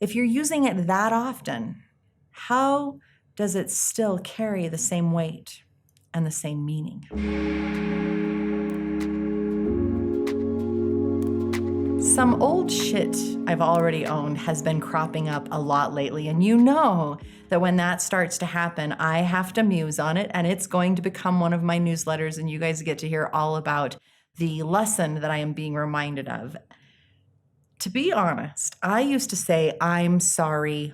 If you're using it that often, how does it still carry the same weight and the same meaning? Some old shit I've already owned has been cropping up a lot lately, and you know that when that starts to happen, I have to muse on it, and it's going to become one of my newsletters, and you guys get to hear all about the lesson that I am being reminded of. To be honest, I used to say, I'm sorry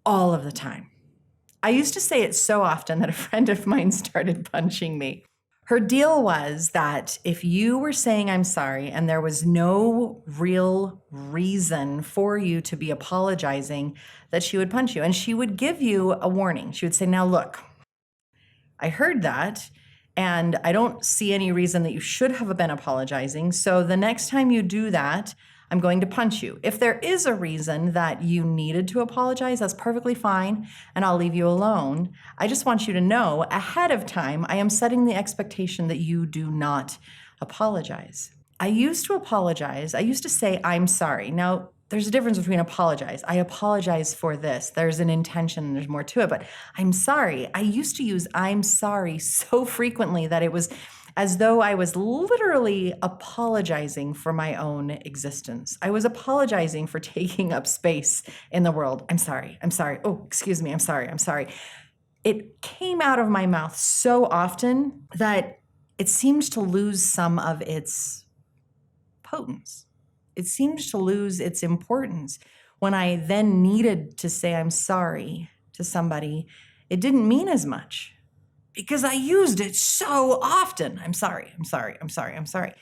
all of the time. I used to say it so often that a friend of mine started punching me. Her deal was that if you were saying I'm sorry and there was no real reason for you to be apologizing, that she would punch you. And she would give you a warning. She would say, now look, I heard that, and I don't see any reason that you should have been apologizing. So the next time you do that, I'm going to punch you. If there is a reason that you needed to apologize, that's perfectly fine, and I'll leave you alone. I just want you to know ahead of time, I am setting the expectation that you do not apologize. I used to apologize. I used to say, I'm sorry. Now, there's a difference between apologize. I apologize for this. There's an intention and there's more to it, but I'm sorry. I used to use I'm sorry so frequently that it was as though I was literally apologizing for my own existence. I was apologizing for taking up space in the world. I'm sorry. I'm sorry. Oh, excuse me. I'm sorry. I'm sorry. It came out of my mouth so often that it seemed to lose some of its potence. It seemed to lose its importance. When I then needed to say I'm sorry to somebody, it didn't mean as much because I used it so often. I'm sorry, I'm sorry, I'm sorry, I'm sorry.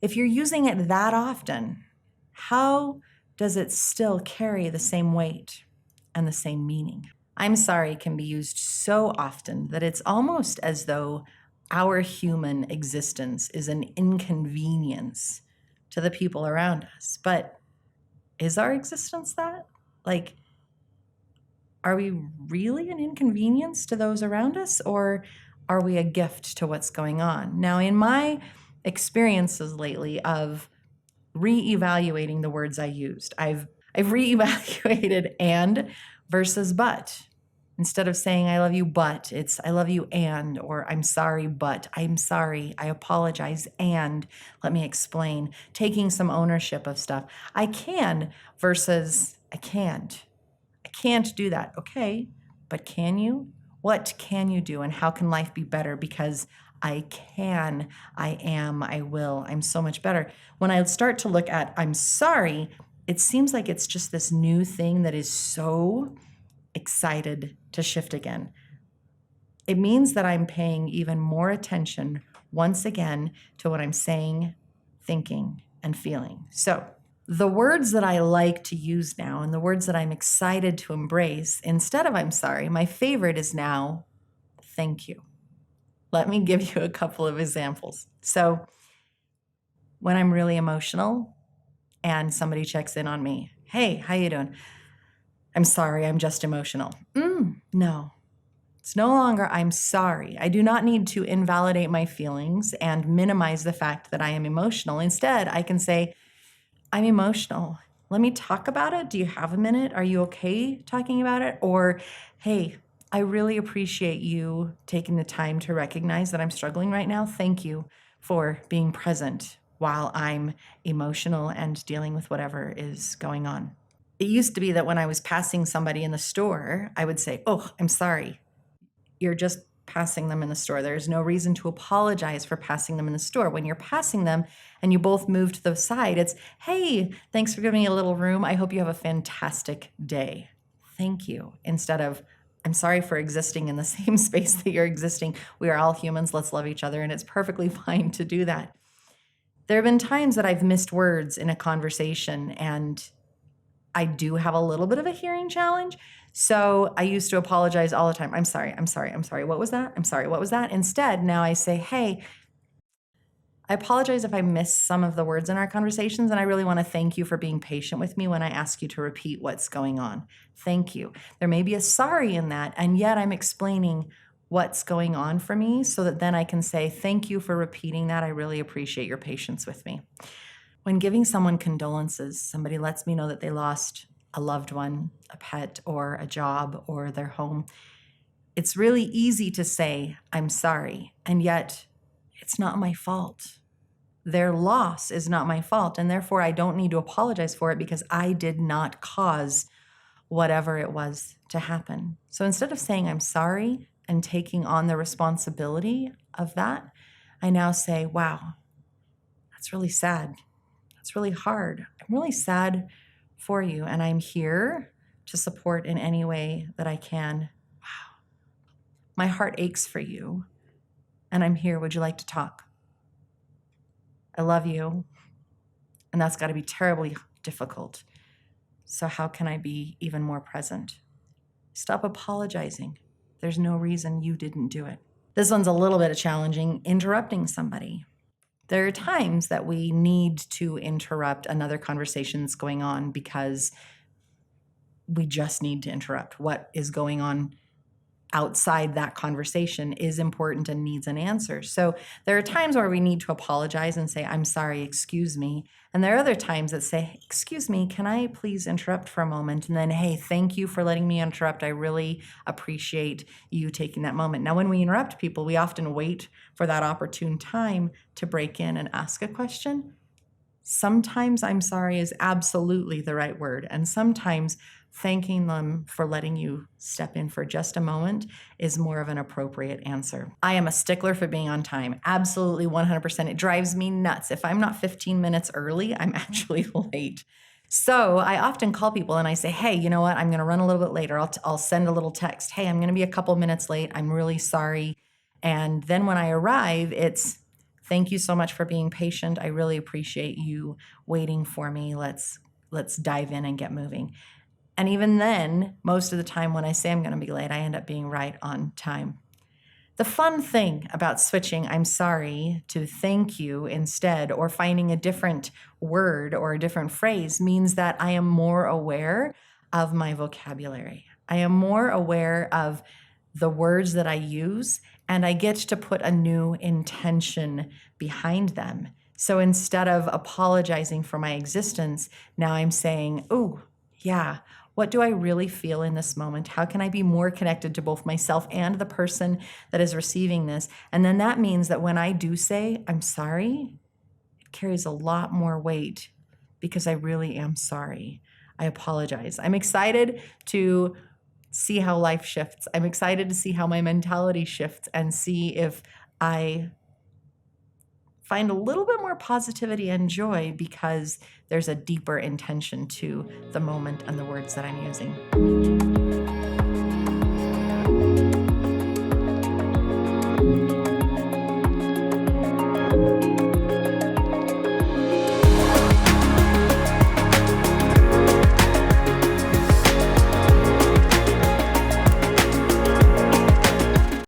If you're using it that often, how does it still carry the same weight and the same meaning? I'm sorry can be used so often that it's almost as though our human existence is an inconvenience to the people around us. But is our existence that? Like, are we really an inconvenience to those around us, or are we a gift to what's going on? Now, in my experiences lately of reevaluating the words I used, I've reevaluated and versus but. Instead of saying I love you, but it's I love you and, or I'm sorry, but I'm sorry, I apologize, and let me explain. Taking some ownership of stuff. I can versus I can't. I can't do that. Okay, but can you? What can you do, and how can life be better? Because I can, I am, I will, I'm so much better. When I start to look at I'm sorry, it seems like it's just this new thing that is so excited to shift again. It means that I'm paying even more attention once again to what I'm saying, thinking, and feeling. So the words that I like to use now and the words that I'm excited to embrace, instead of I'm sorry, my favorite is now thank you. Let me give you a couple of examples. So when I'm really emotional and somebody checks in on me, hey, how you doing? I'm sorry, I'm just emotional. No, it's no longer I'm sorry. I do not need to invalidate my feelings and minimize the fact that I am emotional. Instead, I can say, I'm emotional. Let me talk about it. Do you have a minute? Are you okay talking about it? Or, hey, I really appreciate you taking the time to recognize that I'm struggling right now. Thank you for being present while I'm emotional and dealing with whatever is going on. It used to be that when I was passing somebody in the store, I would say, oh, I'm sorry. You're just passing them in the store. There's no reason to apologize for passing them in the store. When you're passing them and you both move to the side, it's, hey, thanks for giving me a little room. I hope you have a fantastic day. Thank you. Instead of, I'm sorry for existing in the same space that you're existing. We are all humans. Let's love each other. And it's perfectly fine to do that. There have been times that I've missed words in a conversation, and I do have a little bit of a hearing challenge. So I used to apologize all the time. I'm sorry, I'm sorry, I'm sorry. What was that? I'm sorry, what was that? Instead, now I say, hey, I apologize if I missed some of the words in our conversations, and I really want to thank you for being patient with me when I ask you to repeat what's going on. Thank you. There may be a sorry in that, and yet I'm explaining what's going on for me so that then I can say, thank you for repeating that. I really appreciate your patience with me. When giving someone condolences, somebody lets me know that they lost a loved one, a pet, or a job, or their home. It's really easy to say, I'm sorry, and yet it's not my fault. Their loss is not my fault, and therefore I don't need to apologize for it because I did not cause whatever it was to happen. So instead of saying I'm sorry and taking on the responsibility of that, I now say, wow, that's really sad. That's really hard. I'm really sad for you, and I'm here to support in any way that I can. Wow. My heart aches for you, and I'm here. Would you like to talk? I love you, and that's got to be terribly difficult. So how can I be even more present? Stop apologizing. There's no reason you didn't do it. This one's a little bit challenging, interrupting somebody. There are times that we need to interrupt another conversation that's going on because we just need to interrupt. What is going on outside that conversation is important and needs an answer. So there are times where we need to apologize and say, I'm sorry, excuse me. And there are other times that say, excuse me, can I please interrupt for a moment? And then, hey, thank you for letting me interrupt. I really appreciate you taking that moment. Now, when we interrupt people, we often wait for that opportune time to break in and ask a question. Sometimes I'm sorry is absolutely the right word. And sometimes thanking them for letting you step in for just a moment is more of an appropriate answer. I am a stickler for being on time. Absolutely 100%. It drives me nuts. If I'm not 15 minutes early, I'm actually late. So I often call people and I say, hey, you know what? I'm going to run a little bit later. I'll send a little text. Hey, I'm going to be a couple minutes late. I'm really sorry. And then when I arrive, it's thank you so much for being patient. I really appreciate you waiting for me. Let's dive in and get moving. And even then, most of the time when I say I'm going to be late, I end up being right on time. The fun thing about switching I'm sorry to thank you instead, or finding a different word or a different phrase, means that I am more aware of my vocabulary. I am more aware of the words that I use, and I get to put a new intention behind them. So instead of apologizing for my existence, now I'm saying, oh, yeah, what do I really feel in this moment? How can I be more connected to both myself and the person that is receiving this? And then that means that when I do say, I'm sorry, it carries a lot more weight because I really am sorry. I apologize. I'm excited to see how life shifts. I'm excited to see how my mentality shifts and see if I find a little bit more positivity and joy because there's a deeper intention to the moment and the words that I'm using.